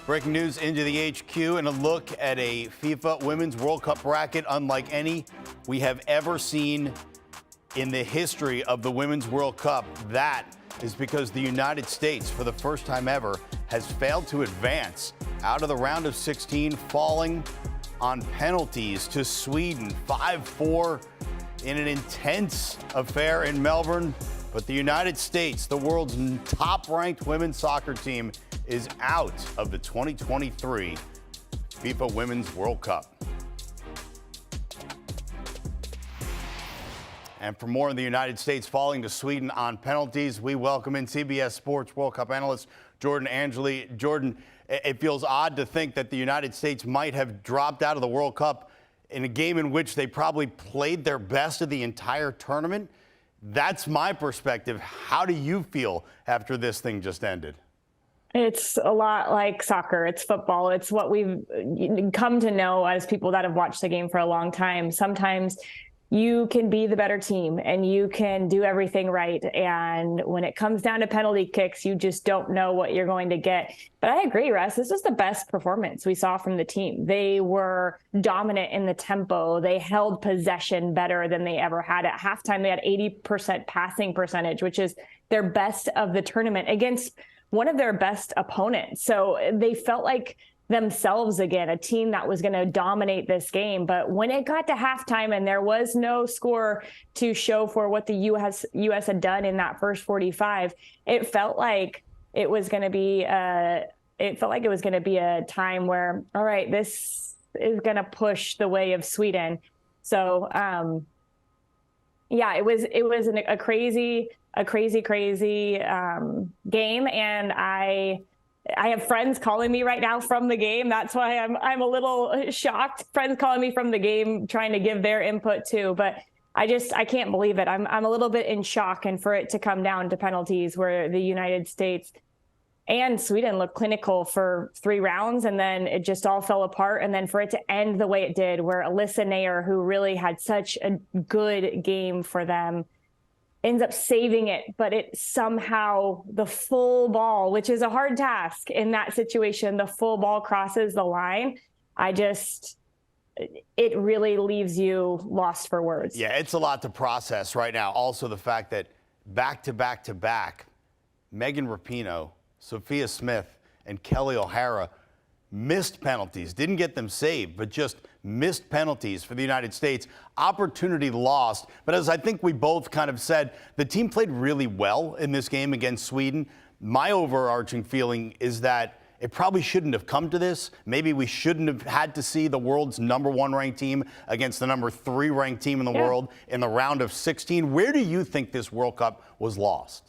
Breaking news into the HQ and a look at a FIFA Women's World Cup bracket unlike any we have ever seen in the history of the Women's World Cup. That is because the United States, for the first time ever, has failed to advance out of the round of 16, falling on penalties to Sweden 5-4 in an intense affair in Melbourne. But the United States, the world's top-ranked women's soccer team, is out of the 2023 FIFA Women's World Cup. And for more on the United States falling to Sweden on penalties, we welcome in CBS Sports World Cup analyst Jordan Angeli. Jordan, it feels odd to think that the United States might have dropped out of the World Cup in a game in which they probably played their best of the entire tournament. That's my perspective. How do you feel after this thing just ended? It's a lot like soccer. It's football. It's what we've come to know as people that have watched the game for a long time. Sometimes you can be the better team and you can do everything right. And when it comes down to penalty kicks, you just don't know what you're going to get. But I agree, Russ, this is the best performance we saw from the team. They were dominant in the tempo. They held possession better than they ever had. At halftime, they had 80% passing percentage, which is their best of the tournament against one of their best opponents. So they felt like themselves again, a team that was going to dominate this game. But when it got to halftime and there was no score to show for what the U.S. had done in that first 45, it felt like it was going to be a time where, all right, this is going to push the way of Sweden. So, yeah, it was a crazy game. And I have friends calling me right now from the game. That's why I'm a little shocked. Friends calling me from the game, trying to give their input too. But I can't believe it. I'm a little bit in shock. And for it to come down to penalties where the United States and Sweden looked clinical for 3 rounds, and then it just all fell apart. And then for it to end the way it did, where Alyssa Naeher, who really had such a good game for them, ends up saving it, but it somehow, the full ball, which is a hard task in that situation, the full ball crosses the line. It really leaves you lost for words. Yeah, it's a lot to process right now. Also, the fact that back to back, Megan Rapinoe, Sophia Smith, and Kelly O'Hara missed penalties, didn't get them saved, but just missed penalties for the United States. Opportunity lost. But as I think we both kind of said, the team played really well in this game against Sweden. My overarching feeling is that it probably shouldn't have come to this. Maybe we shouldn't have had to see the world's #1 ranked team against the #3 ranked team in the world in the round of 16. Where do you think this World Cup was lost?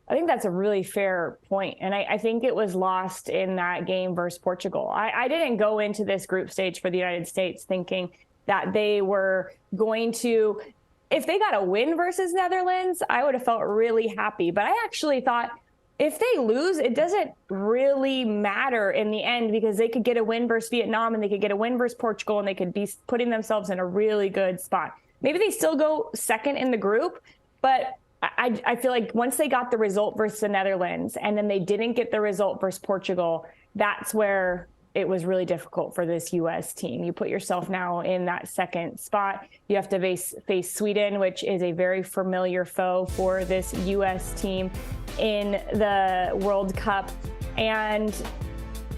I think that's a really fair point. And I think it was lost in that game versus Portugal. I didn't go into this group stage for the United States thinking that they were going to, if they got a win versus Netherlands, I would have felt really happy. But I actually thought if they lose, it doesn't really matter in the end, because they could get a win versus Vietnam and they could get a win versus Portugal and they could be putting themselves in a really good spot. Maybe they still go second in the group, but I feel like once they got the result versus the Netherlands and then they didn't get the result versus Portugal, that's where it was really difficult for this U.S. team. You put yourself now in that second spot. You have to face Sweden, which is a very familiar foe for this U.S. team in the World Cup. And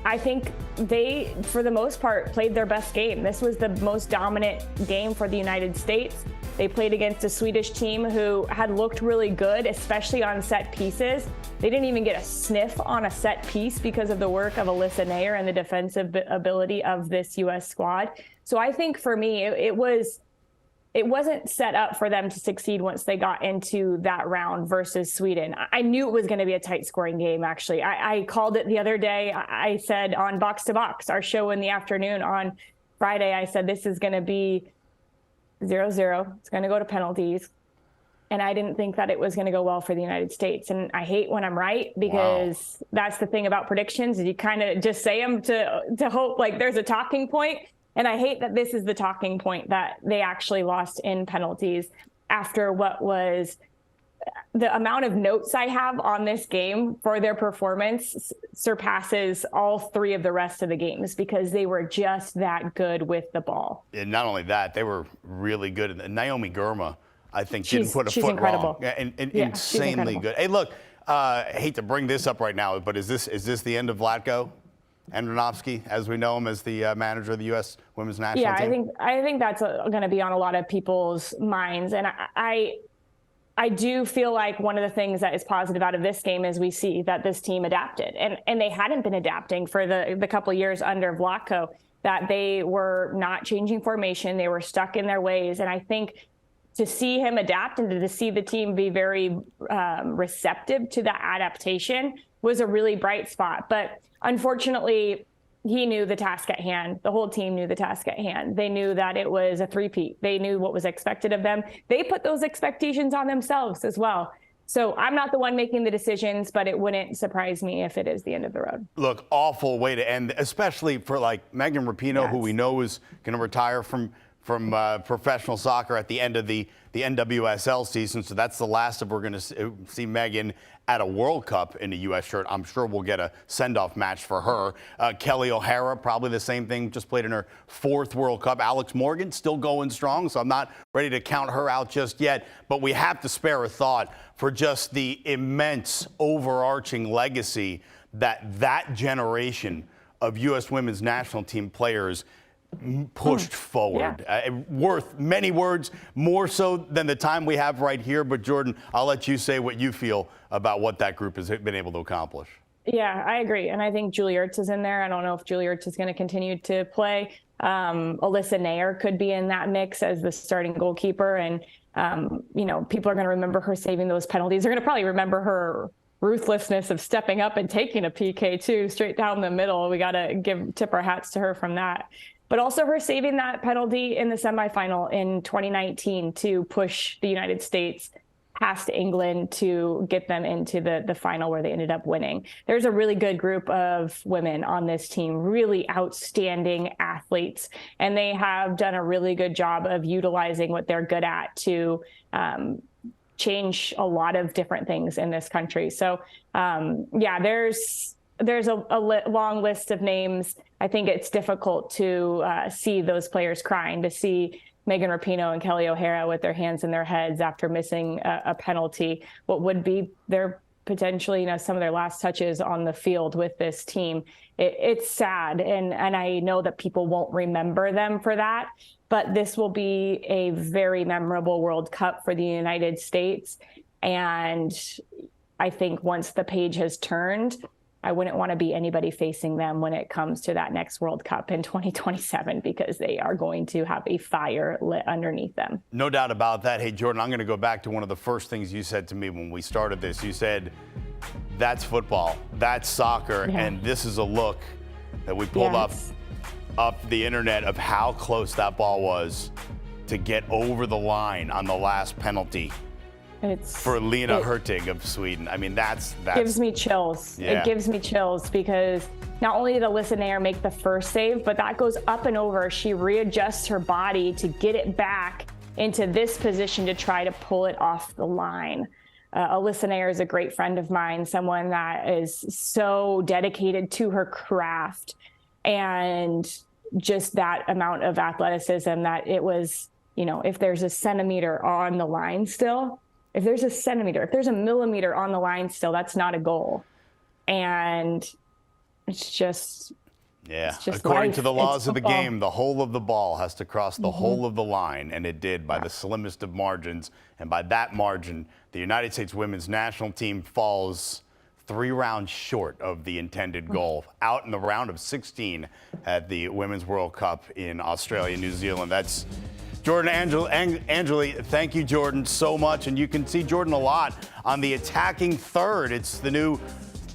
I think they, for the most part, played their best game. This was the most dominant game for the United States. They played against a Swedish team who had looked really good, especially on set pieces. They didn't even get a sniff on a set piece because of the work of Alyssa Naeher and the defensive ability of this U.S. squad. So I think for me, it wasn't set up for them to succeed once they got into that round versus Sweden. I knew it was going to be a tight scoring game, actually. I called it the other day. I said on Box to Box, our show in the afternoon on Friday, I said this is going to be 0-0. It's going to go to penalties. And I didn't think that it was going to go well for the United States. And I hate when I'm right, because that's the thing about predictions. You kind of just say them to hope like there's a talking point. And I hate that this is the talking point, that they actually lost in penalties after what was the amount of notes I have on this game for their performance surpasses all three of the rest of the games because they were just that good with the ball. And not only that, they were really good. And Naomi Girma, I think, didn't put a foot incredible. wrong. And insanely good. Hey, look, I hate to bring this up right now, but is this the end of Vlatko Andrinovsky, as we know him as the manager of the U.S. Women's National Team? I think that's going to be on a lot of people's minds. And I do feel like one of the things that is positive out of this game is we see that this team adapted, and they hadn't been adapting for the couple of years under Vlatko, that they were not changing formation. They were stuck in their ways. And I think to see him adapt and to see the team be very receptive to that adaptation was a really bright spot. But unfortunately, he knew the task at hand. The whole team knew the task at hand. They knew that it was a three-peat. They knew what was expected of them. They put those expectations on themselves as well. So I'm not the one making the decisions, but it wouldn't surprise me if it is the end of the road. Look, awful way to end, especially for like Megan Rapinoe, who we know is going to retire from professional soccer at the end of the NWSL season. So that's the last of we're going to see Megan at a World Cup in a U.S. shirt. I'm sure we'll get a send-off match for her. Kelly O'Hara, probably the same thing, just played in her 4th World Cup. Alex Morgan still going strong, so I'm not ready to count her out just yet. But we have to spare a thought for just the immense overarching legacy that generation of U.S. Women's National Team players pushed forward. Worth many words, more so than the time we have right here. But Jordan, I'll let you say what you feel about what that group has been able to accomplish. Yeah, I agree. And I think Julie Ertz is in there. I don't know if Julie Ertz is going to continue to play. Alyssa Nair could be in that mix as the starting goalkeeper. And, people are going to remember her saving those penalties. They're going to probably remember her ruthlessness of stepping up and taking a PK too, straight down the middle. We got to tip our hats to her from that. But also her saving that penalty in the semifinal in 2019 to push the United States past England to get them into the final where they ended up winning. There's a really good group of women on this team, really outstanding athletes, and they have done a really good job of utilizing what they're good at to change a lot of different things in this country. So, there's a long list of names. I think it's difficult to see those players crying, to see Megan Rapinoe and Kelly O'Hara with their hands in their heads after missing a penalty, what would be their potentially, some of their last touches on the field with this team. It's sad. And I know that people won't remember them for that, but this will be a very memorable World Cup for the United States. And I think once the page has turned, I wouldn't want to be anybody facing them when it comes to that next World Cup in 2027, because they are going to have a fire lit underneath them. No doubt about that. Hey, Jordan, I'm going to go back to one of the first things you said to me when we started this. You said, that's football, that's soccer, and this is a look that we pulled up the internet of how close that ball was to get over the line on the last penalty. For Lena Hurtig of Sweden. I mean, that's gives me chills. Yeah. It gives me chills because not only did Alyssa Nair make the first save, but that goes up and over. She readjusts her body to get it back into this position to try to pull it off the line. Alyssa Nair is a great friend of mine, someone that is so dedicated to her craft, and just that amount of athleticism that it was, if there's a centimeter on the line still, if there's a millimeter on the line still, that's not a goal. And it's just according to the laws of the game, the whole of the ball has to cross the whole of the line, and it did by the slimmest of margins. And by that margin, the United States Women's National Team falls 3 rounds short of the intended goal, out in the round of 16 at the Women's World Cup in Australia, New Zealand. That's Jordan Angeli. Thank you, Jordan, so much. And you can see Jordan a lot on the Attacking Third. It's the new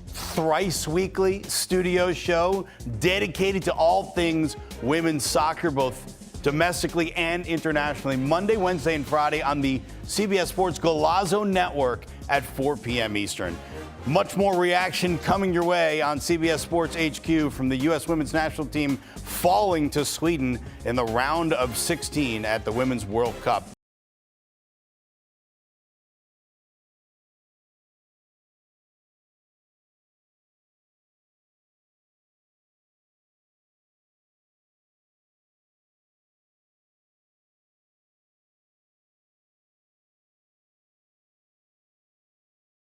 thrice weekly studio show dedicated to all things women's soccer, both domestically and internationally, Monday, Wednesday, and Friday on the CBS Sports Golazo Network at 4 p.m. Eastern. Much more reaction coming your way on CBS Sports HQ from the U.S. Women's National Team falling to Sweden in the round of 16 at the Women's World Cup.